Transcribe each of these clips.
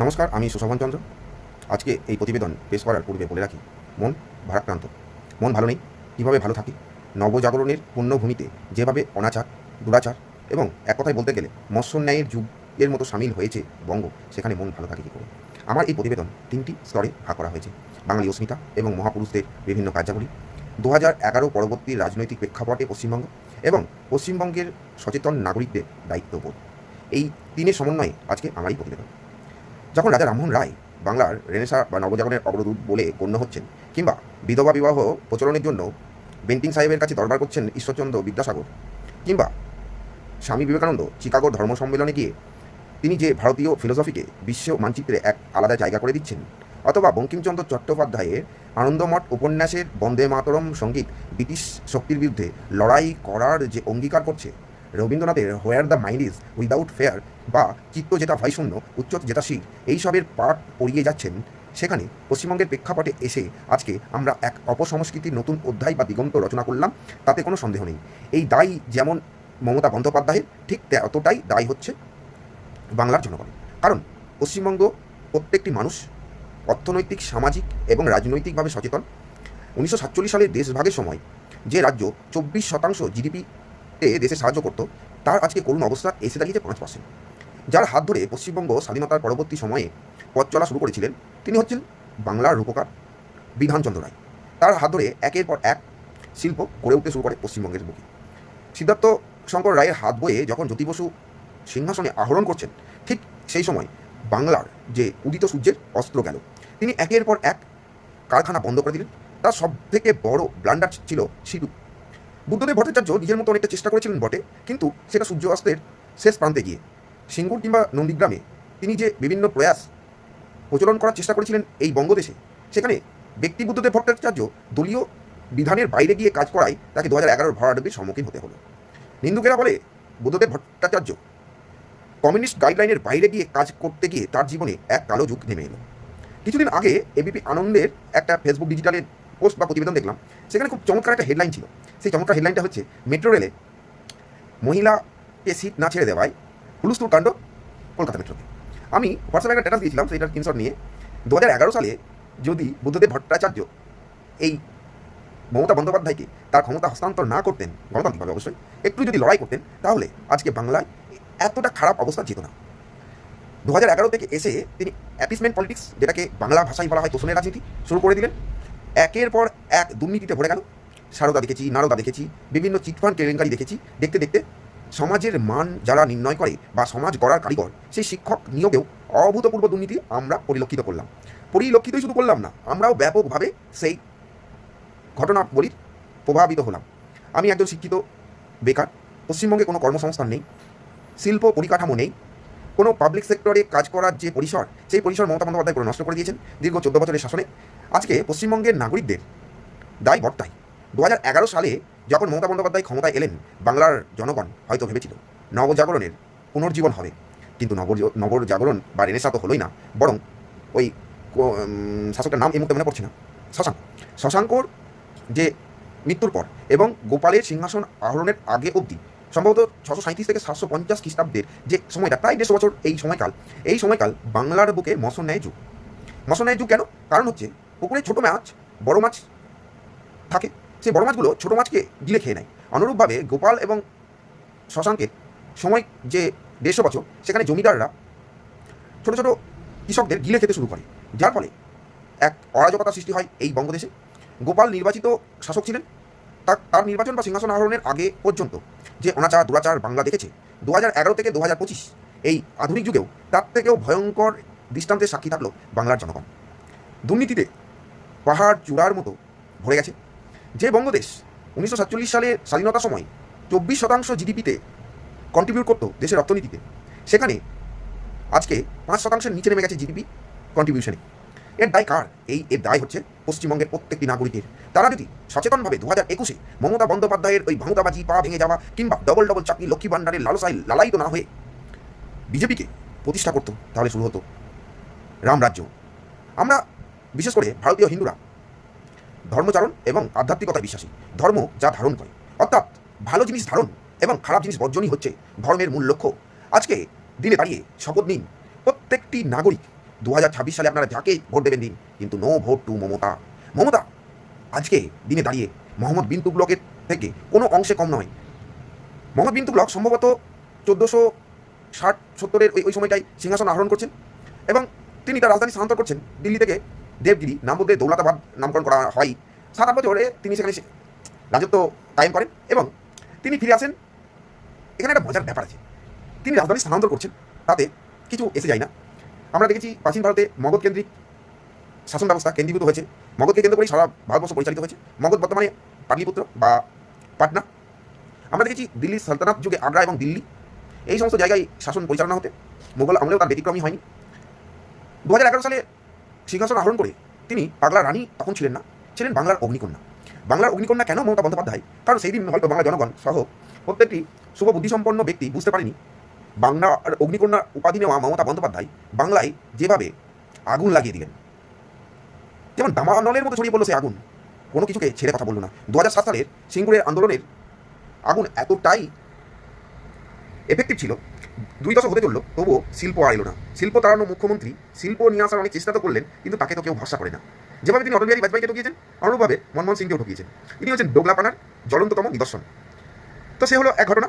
নমস্কার, আমি সুশোভন চন্দ্র। আজকে এই প্রতিবেদন পেশ করার পূর্বে বলে রাখি, মন ভারাক্রান্ত। মন ভালো নেই, কীভাবে ভালো থাকি? নবজাগরণের পুণ্যভূমিতে যেভাবে অনাচার, দুরাচার এবং এক কথায় বলতে গেলে মৎস্যন্যায়ের যুগের মতো সামিল হয়েছে বঙ্গ, সেখানে মন ভালো থাকে কী করে? আমার এই প্রতিবেদন 3টি স্তরে ভাগ করা হয়েছে। বাঙালি অস্মিতা এবং মহাপুরুষদের বিভিন্ন কার্যাবলী, 2011 পরবর্তী রাজনৈতিক প্রেক্ষাপটে পশ্চিমবঙ্গ এবং পশ্চিমবঙ্গের সচেতন নাগরিকদের দায়িত্ববোধ। এই তিনের সমন্বয়ে আজকে আমার এই প্রতিবেদন। যখন রাজা রামমোহন রায় বাংলার রেনেসা বা নবজাগরণের অগ্রদূত বলে গণ্য হচ্ছেন, কিংবা বিধবা বিবাহ প্রচলনের জন্য বেন্টিং সাহেবের কাছে দরবার করছেন ঈশ্বরচন্দ্র বিদ্যাসাগর, কিংবা স্বামী বিবেকানন্দ চিকাগোর ধর্ম সম্মেলনে গিয়ে তিনি যে ভারতীয় ফিলোসফিকে বিশ্ব মানচিত্রে এক আলাদা জায়গা করে দিচ্ছেন, অথবা বঙ্কিমচন্দ্র চট্টোপাধ্যায়ের আনন্দমঠ উপন্যাসের বন্দে মাতরম সঙ্গীত ব্রিটিশ শক্তির বিরুদ্ধে লড়াই করার যে অঙ্গীকার করছে, রবীন্দ্রনাথের where the mind is without fear বা চিত্ত যেটা ভয়শূন্য উচ্চত যেটা শির, এইসবের পাঠ পড়িয়ে যাচ্ছেন, সেখানে পশ্চিমবঙ্গের প্রেক্ষাপটে এসে আজকে আমরা এক অপসংস্কৃতির নতুন অধ্যায় বা দিগন্ত রচনা করলাম, তাতে কোনো সন্দেহ নেই। এই দায় যেমন মমতা বন্দ্যোপাধ্যায়ের, ঠিক ততটাই দায় হচ্ছে বাংলার জনগণের। কারণ পশ্চিমবঙ্গ প্রত্যেকটি মানুষ অর্থনৈতিক, সামাজিক এবং রাজনৈতিকভাবে সচেতন। 1947 সালের দেশভাগের সময় যে রাজ্য 24% জিডিপিতে দেশে সাহায্য করত, তার আজকে করুণ অবস্থা এসে দাঁড়িয়েছে 5%। যার হাত ধরে পশ্চিমবঙ্গ স্বাধীনতার পরবর্তী সময়ে পথ চলা শুরু করেছিলেন, তিনি হচ্ছেন বাংলার রূপকার বিধানচন্দ্র রায়। তার হাত ধরে একের পর এক শিল্প গড়ে উঠতে শুরু করে পশ্চিমবঙ্গের বুকে। সিদ্ধার্থ শঙ্কর রায়ের হাত বয়ে যখন জ্যোতি বসু সিংহাসনে আহরণ করছেন, ঠিক সেই সময় বাংলার যে উদিত সূর্যের অস্ত্র গেল। তিনি একের পর এক কারখানা বন্ধ করে দিলেন। তার সব থেকে বড় ব্লান্ডার ছিল সিধু। বুদ্ধদেব ভট্টাচার্য নিজের মতো অনেকটা চেষ্টা করেছিলেন বটে, কিন্তু সেটা সূর্য অস্তের শেষ প্রান্তে গিয়ে সিঙ্গুর কিংবা নন্দীগ্রামে তিনি যে বিভিন্ন প্রয়াস প্রচলন করার চেষ্টা করেছিলেন এই বঙ্গদেশে, সেখানে ব্যক্তি বুদ্ধদেব ভট্টাচার্য দলীয় বিধানের বাইরে গিয়ে কাজ করায় তাকে 2011 ভরাডুবির সম্মুখীন হতে হলো। নিন্দুকেরা বলে বুদ্ধদেব ভট্টাচার্য কমিউনিস্ট গাইডলাইনের বাইরে গিয়ে কাজ করতে গিয়ে তার জীবনে এক কালো যুগ নেমে এলো। কিছুদিন আগে এবিপি আনন্দের একটা ফেসবুক ডিজিটালের পোস্ট বা প্রতিবেদন দেখলাম, সেখানে খুব চমৎকার একটা হেডলাইন ছিল। সেই চমৎকার হেডলাইনটা হচ্ছে, মেট্রো রেলে মহিলাকে সিট না ছেড়ে দেওয়ায় হুলস্থুল কাণ্ড কলকাতা মেট্রোতে। আমি হোয়াটসঅ্যাপে একটা স্ট্যাটাস দিয়েছিলাম, সেইটার স্ক্রিনশট নিয়ে 2011 সালে যদি বুদ্ধদেব ভট্টাচার্য এই মমতা বন্দ্যোপাধ্যায়কে তার ক্ষমতা হস্তান্তর না করতেন, গণতান্ত্রিকভাবে অবশ্যই, একটু যদি লড়াই করতেন, তাহলে আজকে বাংলায় এতটা খারাপ অবস্থা যেত না। 2011 থেকে এসে তিনি অ্যাপিসমেন্ট পলিটিক্স, যেটাকে বাংলা ভাষায় বলা হয় তোষণের রাজনীতি, শুরু করে দিলেন। একের পর এক দুর্নীতিতে ভরে গেল। সারদা দেখেছি, নারদা দেখেছি, বিভিন্ন চিটফান্ড কেলেঙ্কারি দেখেছি। দেখতে দেখতে সমাজের মান যারা নির্ণয় করে বা সমাজ গড়ার কারিগর, সেই শিক্ষক নিয়োগেও অভূতপূর্ব দুর্নীতি আমরা পরিলক্ষিত করলাম। পরিলক্ষিতই শুধু করলাম না, আমরাও ব্যাপকভাবে সেই ঘটনাবলীর প্রভাবিত হলাম। আমি একজন শিক্ষিত বেকার, পশ্চিমবঙ্গে কোনো কর্মসংস্থান নেই, শিল্প পরিকাঠামো নেই, কোনো পাবলিক সেক্টরে কাজ করার যে পরিসর, সেই পরিসর মমতা বন্দ্যোপাধ্যায় পুরো নষ্ট করে দিয়েছেন দীর্ঘ 14 বছরের শাসনে। আজকে পশ্চিমবঙ্গের নাগরিকদের দায় বর্তায়। 2011 সালে যখন মমতা বন্দ্যোপাধ্যায় ক্ষমতায় এলেন, বাংলার জনগণ হয়তো ভেবেছিল নবজাগরণের পুনর্জীবন হবে, কিন্তু নবজাগরণ বা রেনেসা তো হলোই না, বরং ওই শাসকের নাম এই মুহূর্তে মনে পড়ছে না, শশাঙ্কর যে মৃত্যুর পর এবং গোপালের সিংহাসন আহরণের আগে অবধি সম্ভবত 637 থেকে 750 খ্রিস্টাব্দের যে সময়টা, প্রায় 150 বছর, এই সময়কাল বাংলার বুকে মৎস্যন্যায় যুগ। মৎস্যন্যায় যুগ কেন? কারণ হচ্ছে পুকুরে ছোটো মাছ, বড় মাছ থাকে, সেই বড় মাছগুলো ছোটো মাছকে গিলে খেয়ে নেয়। অনুরূপভাবে গোপাল এবং শশাঙ্কের সময় যে 150 বছর, সেখানে জমিদাররা ছোটো ছোটো কৃষকদের গিলে খেতে শুরু করে, যার ফলে এক অরাজকতা সৃষ্টি হয় এই বঙ্গদেশে। গোপাল নির্বাচিত শাসক ছিলেন। তার নির্বাচন বা সিংহাসন আহরণের আগে পর্যন্ত যে অনাচার দুরাচার বাংলা দেখেছে, 2011 থেকে 2025 এই আধুনিক যুগেও তার থেকেও ভয়ঙ্কর দৃষ্টান্তের সাক্ষী থাকলো বাংলার জনগণ। দুর্নীতিতে পাহাড় চূড়ার মতো ভরে গেছে। যে বঙ্গদেশ 1947 সালে স্বাধীনতার সময় 24% জিডিপিতে কন্ট্রিবিউট করতো দেশের অর্থনীতিতে, সেখানে আজকে 5%-এর নিচে নেমে গেছে জিডিপি কন্ট্রিবিউশনে। এর দায় কার? এর দায় হচ্ছে পশ্চিমবঙ্গের প্রত্যেকটি নাগরিকের। তারা যদি সচেতনভাবে 2021 মমতা বন্দ্যোপাধ্যায়ের ওই ভাঙুতাবাজি, পা ভেঙে যাওয়া কিংবা ডবল চাকরি, লক্ষ্মী ভাণ্ডারের লালসায় লালায়িত না হয়ে বিজেপিকে প্রতিষ্ঠা করতো, তাহলে শুরু হতো রামরাজ্য। আমরা বিশেষ করে ভারতীয় হিন্দুরা ধর্মচারণ এবং আধ্যাত্মিকতায় বিশ্বাসী। ধর্ম যা ধারণ করে, অর্থাৎ ভালো জিনিস ধারণ এবং খারাপ জিনিস বর্জনই হচ্ছে ধর্মের মূল লক্ষ্য। আজকে দিনে দাঁড়িয়ে শপথ নিন প্রত্যেকটি নাগরিক 2026 সালে আপনারা যাকে ভোট দেবেন দিন, কিন্তু no vote to Mamata. Mamata আজকে দিনে দাঁড়িয়ে মোহাম্মদ বিন তুগলকের থেকে কোনো অংশে কম নয়। মোহাম্মদ বিন তুগলক সম্ভবত 1460-70-এর ওই সময়টাই সিংহাসন আহরণ করছেন এবং তিনি তার রাজধানী স্থানান্তর করছেন দিল্লি থেকে দেবগিরি, নাম বদলে দৌলতাবাদ নামকরণ করা হয়। 7-8 বছরে তিনি সেখানে রাজত্ব কায়েম করেন এবং তিনি ফিরে আসেন। এখানে একটা মজার ব্যাপার আছে, তিনি রাজধানী স্থানান্তর করছেন, তাতে কিছু এসে যায় না। আমরা দেখেছি প্রাচীন ভারতে মগধ কেন্দ্রিক শাসন ব্যবস্থা কেন্দ্রীভূত হয়েছে, মগধকে কেন্দ্র করেই সারা ভারতবর্ষ পরিচালিত হয়েছে। মগধ বর্তমানে পাটলিপুত্র বা পাটনা। আমরা দেখেছি দিল্লি সালতানাত যুগে আগ্রা এবং দিল্লি এই সমস্ত জায়গায় শাসন পরিচালনা হতে মোগল আমলেও তার ব্যতিক্রমী হয়নি। 2011 সালে সিংহাসন আহরণ করে তিনি পাগলা রানী তখন ছিলেন না, ছিলেন বাংলার অগ্নিকন্যা। বাংলার অগ্নিকন্যা কেন মমতা বন্দ্যোপাধ্যায়? কারণ সেই দিন হয়তো বাংলা জনগণ সহ প্রত্যেকটি শুভ বুদ্ধিসম্পন্ন ব্যক্তি বুঝতে পারেনি বাংলার অগ্নিকন্যা উপাধি নেওয়া মমতা বন্দ্যোপাধ্যায় বাংলায় যেভাবে আগুন লাগিয়ে দিলেন, যেমন দামানলের মতো ছড়িয়ে পড়লো সেই আগুন, কোনো কিছুকে ছেড়ে কথা বললো না। 2007 সালের সিঙ্গুরের আন্দোলনের আগুন এতটাই এফেক্টিভ ছিল, 2 দশক হতে চললো, তবুও শিল্প আর এলো না। শিল্প তাড়ানো মুখ্যমন্ত্রী শিল্প নিয়ে আসার অনেক চেষ্টা তো করলেন, কিন্তু তাকে তো কেউ ভরসা করে না। যেভাবে তিনি অটল বিহারী বাজপেয়ীকে ঠকিয়েছেন, অনুরূপভাবে মনমোহন সিংকেও ঠকিয়েছেন। তিনি হচ্ছেন ডোগলাপানার জ্বলন্ততম নিদর্শন। তো সে হলো এক ঘটনা।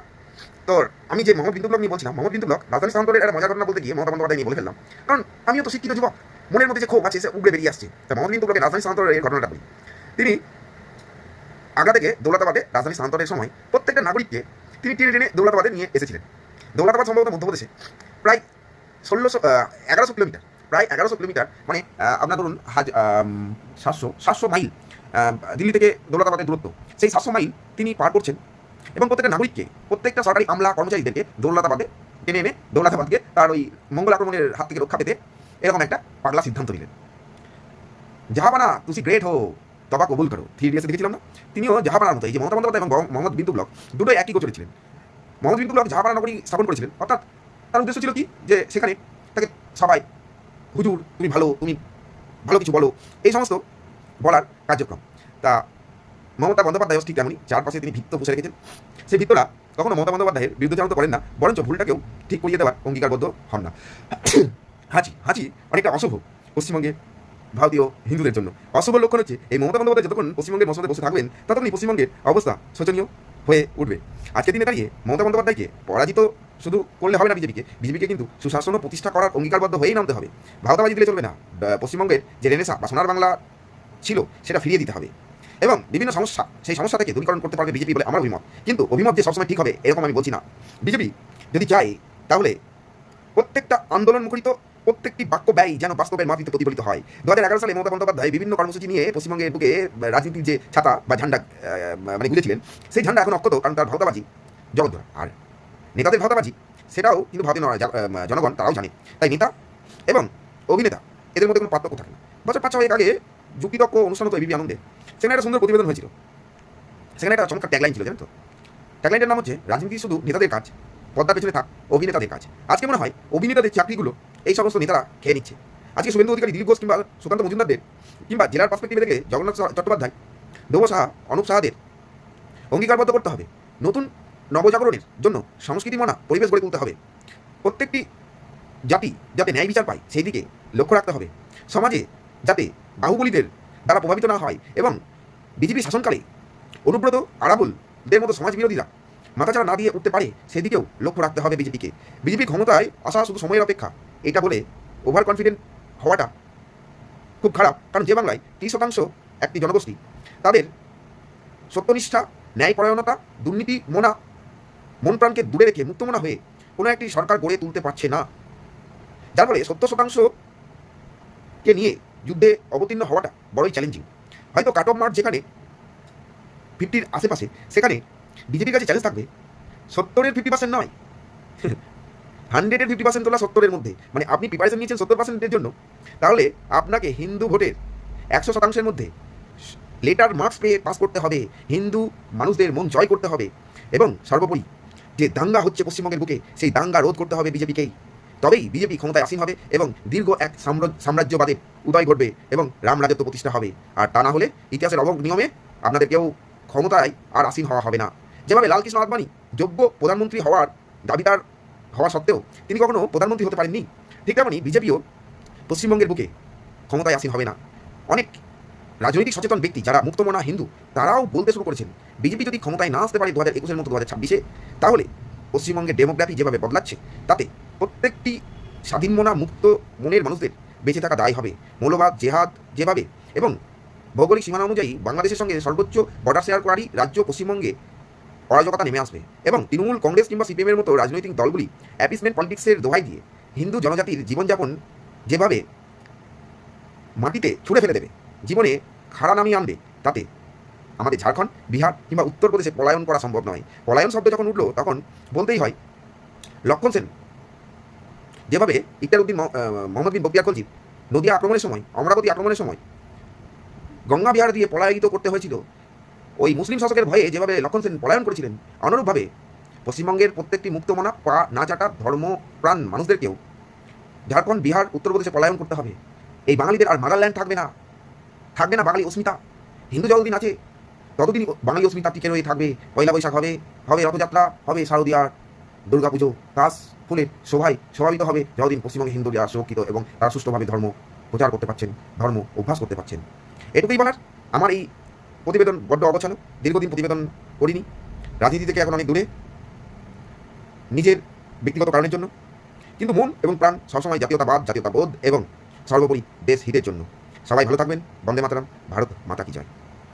তো আমি যে মোহাম্মদ বিন তুগলক নিয়ে বলছিলাম, মোহাম্মদ বিন তুগলক রাজধানী স্থানান্তরের একটা মজার ঘটনা বলতে গিয়ে মমতা বন্দ্যোপাধ্যায় নিয়ে বলে ফেললাম, কারণ আমিও তো শিক্ষিত যুবক, মনের মধ্যে যে ক্ষোভ আছে সে উগড়ে বেরিয়ে আসছে। তা মোহাম্মদ বিন তুগলকের রাজধানী স্থানান্তরের এই ঘটনাটা বলি। তিনি আগ্রা থেকে দৌলতাবাদে রাজধানী স্থানান্তরের সময় প্রত্যেকটা নাগরিককে তিনি টেনে টেনে দৌলতাবাদে নিয়ে এসেছিলেন। দৌলতাবাদ সম্ভবত মধ্যপ্রদেশে, প্রায় 1100 কিলোমিটার, প্রায় 1100 কিলোমিটার, মানে আপনার ধরুন 700 মাইল দিল্লি থেকে দৌলতাবাদের দূরত্ব। সেই 700 মাইল তিনি পার করছেন এবং প্রত্যেকটা নাগরিককে, প্রত্যেকটা সরকারি আমলা কর্মচারীদেরকে দৌলতাবাদে টেনে এনে দৌলতাবাদকে তার ওই মঙ্গল আক্রমণের হাত থেকে রক্ষা পেতে এরকম একটা পাগলা সিদ্ধান্ত নিলেন। জাহাপানা তুসি গ্রেট হো তবা কবুল করো, 3 ইডিয়টসে দেখেছিলাম না? তিনিও জাহাপানার মতো এই যে মমতা বন্দ্যোপাধ্যায় এবং মোহাম্মদ বিন তুগলক দুটোই একই গোচরে ছিলেন। মোহাম্মদ বিন তুগলক জাহাপানা নগরী স্থাপন করেছিলেন, অর্থাৎ তার উদ্দেশ্য ছিল কি, যে সেখানে তাকে সবাই হুজুর তুমি ভালো, তুমি ভালো কিছু বলো, এই সমস্ত বলার কার্যক্রম। তা মমতা বন্দ্যোপাধ্যায় ঠিক তেমনই, চারপাশে তিনি ভিত্ত পুষে রেখেছেন। সেই ভিত্তরা কখনো মমতা বন্দ্যোপাধ্যায়ের বিরুদ্ধে তো করেন না, বরঞ্চ ভুলটাকেও ঠিক করিয়ে দেওয়ার অঙ্গীকারবদ্ধ হন না। হাঁচি অনেকটা অশুভ পশ্চিমবঙ্গে ভারতীয় হিন্দুদের জন্য। অশুভ লক্ষণ হচ্ছে এই মমতা বন্দ্যোপাধ্যায় যতক্ষণ পশ্চিমবঙ্গের মসনদে বসে থাকবেন, ততক্ষণই পশ্চিমবঙ্গের অবস্থা শোচনীয় হয়ে উঠবে। আজকের দিনে দাঁড়িয়ে মমতা বন্দ্যোপাধ্যায়কে পরাজিত শুধু করলে হবে না, বিজেপিকে কিন্তু সুশাসন প্রতিষ্ঠা করার অঙ্গীকারবদ্ধ হয়েই নামতে হবে। ভারতাবাজি দিলে চলবে না। পশ্চিমবঙ্গের যে রেনেসা বা সোনার বাংলা ছিল সেটা ফিরিয়ে দিতে হবে এবং বিভিন্ন সমস্যা, সেই সমস্যা থেকে দূরীকরণ করতে পারবে বিজেপি বলে আমার অভিমত। কিন্তু অভিমত যে সবসময় ঠিক হবে এরকম আমি বলছি না। বিজেপি যদি চায় তাহলে প্রত্যেকটা আন্দোলন মুখরিত প্রত্যেকটি বাক্য ব্যয় যেন বাস্তবের মাটিতে প্রতিফলিত হয়। 2011 সালে মমতা বন্দ্যোপাধ্যায় বিভিন্ন কর্মসূচি নিয়ে পশ্চিমবঙ্গের বুকে রাজনীতির যে ছাতা বা ঝান্ডা মানে গুঁজেছিলেন, সেই ঝান্ডা এখন অক্ষত, কারণ তার ভাওতাবাজি জগৎ। আর নেতাদের ভাওতাবাজি সেটাও কিন্তু ভারতীয় জনগণ তারাও জানে। তাই নেতা এবং অভিনেতা এদের মধ্যে কোনো পার্থক্য থাকে না। বছর 5-6 আগে যুক্তিতর্ক অনুষ্ঠান হতো এবিপি আনন্দে, সেখানে একটা সুন্দর প্রতিবেদন হয়েছিল। সেখানে একটা চমৎকার ট্যাগলাইন ছিল, জানেন তো? ট্যাগলাইনের নাম হচ্ছে রাজনীতি শুধু নেতাদের কাজ, পদ্মার পেছনে থাক অভিনেতাদের কাজ। আজকে মনে হয় অভিনেতাদের চাকরিগুলো এই সমস্ত নেতারা খেয়ে নিচ্ছে। আজকে শুভেন্দু অধিকারী, দিলীপ ঘোষ কিংবা সুকান্ত মজুমদারদের, কিংবা জেলার পার্সপেক্টিভে দেখলে জগন্নাথ চট্টোপাধ্যায়, দেব সাহা, অনুপ সাহাদের অঙ্গীকারবদ্ধ করতে হবে নতুন নবজাগরণের জন্য সংস্কৃতি মনা পরিবেশ গড়ে তুলতে হবে। প্রত্যেকটি জাতি যাতে ন্যায় বিচার পায় সেই দিকে লক্ষ্য রাখতে হবে। সমাজে যাতে বাহুবলীদের দ্বারা প্রভাবিত না হয় এবং বিজেপি শাসনকালে অনুব্রত, আরাবুলদের মতো সমাজ বিরোধীরা মাথাচাড়া না দিয়ে উঠতে পারে সেদিকেও লক্ষ্য রাখতে হবে বিজেপিকে। বিজেপি ক্ষমতায় আসা শুধু সময়ের অপেক্ষা, এটা বলে ওভার কনফিডেন্ট হওয়াটা খুব খারাপ। কারণ যে বাংলায় 30% একটি জনগোষ্ঠী তাদের সত্যনিষ্ঠা, ন্যায়পরায়ণতা, দুর্নীতি মন প্রাণকে দূরে রেখে মুক্তমনা হয়ে কোনো একটি সরকার গড়ে তুলতে পারছে না, যার ফলে 70%কে নিয়ে যুদ্ধে অবতীর্ণ হওয়াটা বড়ই চ্যালেঞ্জিং। হয়তো কাট অফ মার্ক যেখানে 50-র আশেপাশে, সেখানে বিজেপির কাছে চ্যালেঞ্জ থাকবে 70-এর 50% নয়, 100-এর 50% তোলা 70-এর মধ্যে। মানে আপনি প্রিপারেশন নিয়েছেন 70%-এর জন্য, তাহলে আপনাকে হিন্দু ভোটের 100%-এর মধ্যে লেটার মার্কস পেয়ে পাস করতে হবে, হিন্দু মানুষদের মন জয় করতে হবে এবং সর্বোপরি যে দাঙ্গা হচ্ছে পশ্চিমবঙ্গের বুকে, সেই দাঙ্গা রোধ করতে হবে বিজেপিকেই। তবেই বিজেপি ক্ষমতায় আসীন হবে এবং দীর্ঘ এক সাম্রাজ্যবাদের উদয় ঘটবে এবং রাম রাজত্ব প্রতিষ্ঠা হবে। আর তা না হলে ইতিহাসের অবজ্ঞ নিয়মে আপনাদের কেউ ক্ষমতায় আর আসীন হওয়া হবে না। যেভাবে লালকৃষ্ণ আদবানি যোগ্য প্রধানমন্ত্রী হওয়ার দাবিদার হওয়া সত্ত্বেও তিনি কখনো প্রধানমন্ত্রী হতে পারেননি, ঠিক তেমনি বিজেপিও পশ্চিমবঙ্গের বুকে ক্ষমতায় আসীন হবে না। অনেক রাজনৈতিক সচেতন ব্যক্তি যারা মুক্তমনা হিন্দু তারাও বলতে শুরু করেছেন বিজেপি যদি ক্ষমতায় না আসতে পারে 2021-এর মতো 2026-এ, তাহলে পশ্চিমবঙ্গের ডেমোগ্রাফি যেভাবে বদলাচ্ছে তাতে প্রত্যেকটি স্বাধীনমনা মুক্ত মনের মানুষদের বেঁচে থাকা দায় হবে। মৌলবাদ জেহাদ যেভাবে এবং ভৌগোলিক সীমানা অনুযায়ী বাংলাদেশের সঙ্গে সর্বোচ্চ বর্ডার শেয়ার করারই রাজ্য পশ্চিমবঙ্গে অরাজকতা নেমে আসবে এবং তৃণমূল কংগ্রেস কিংবা সিপিএমের মতো রাজনৈতিক দলগুলি অ্যাপিসমেন্ট পলিটিক্সের দোহাই দিয়ে হিন্দু জনজাতির জীবনযাপন যেভাবে মাটিতে ছুঁড়ে ফেলে দেবে, জীবনে খাড়া নামিয়ে আনবে, তাতে আমাদের ঝাড়খণ্ড, বিহার কিংবা উত্তরপ্রদেশে পলায়ন করা সম্ভব নয়। পলায়ন শব্দ যখন উঠলো তখন বলতেই হয় লক্ষণ সেন যেভাবে ইকতার উদ্দিন মোহাম্মদ বিন বখতিয়ার খলজির নদিয়া আক্রমণের সময়, অমরাবতী আক্রমণের সময় গঙ্গা বিহার দিয়ে পলায়িত করতে হয়েছিল, ওই মুসলিম শাসকের ভয়ে যেভাবে লক্ষণ সেন পলায়ন করেছিলেন, অনুরূপভাবে পশ্চিমবঙ্গের প্রত্যেকটি মুক্তমনা পা না চাটা ধর্মপ্রাণ মানুষদেরকেও ঝাড়খণ্ড, বিহার, উত্তরপ্রদেশে পলায়ন করতে হবে। এই বাঙালিদের আর মাদারল্যান্ড থাকবে না, থাকবে না বাঙালি অস্মিতা। হিন্দু যতদিন আছে ততদিন বাঙালি অস্মিতা টিকে রয়ে থাকবে। পয়লা বৈশাখ হবে, হবে রথযাত্রা, হবে শারদীয়ার দুর্গাপুজো, কাশ ফুলের শোভায় শোভাবিত হবে যতদিন পশ্চিমবঙ্গে হিন্দুরা সুরক্ষিত এবং তারা সুষ্ঠুভাবে ধর্ম প্রচার করতে পারছেন, ধর্ম অভ্যাস করতে পারছেন। এটুকুই বলার। আমার এই প্রতিবেদন বড্ড অগোছালো, দীর্ঘদিন প্রতিবেদন করিনি, রাজনীতি থেকে এখন অনেক দূরে, নিজের ব্যক্তিগত কারণের জন্য, কিন্তু মন এবং প্রাণ সবসময় জাতীয়তাবাদ, জাতীয়তাবোধ এবং সর্বোপরি দেশ হিতের জন্য। সবাই ভালো থাকবেন। বন্দে মাতরম। ভারত মাতা কি জয়।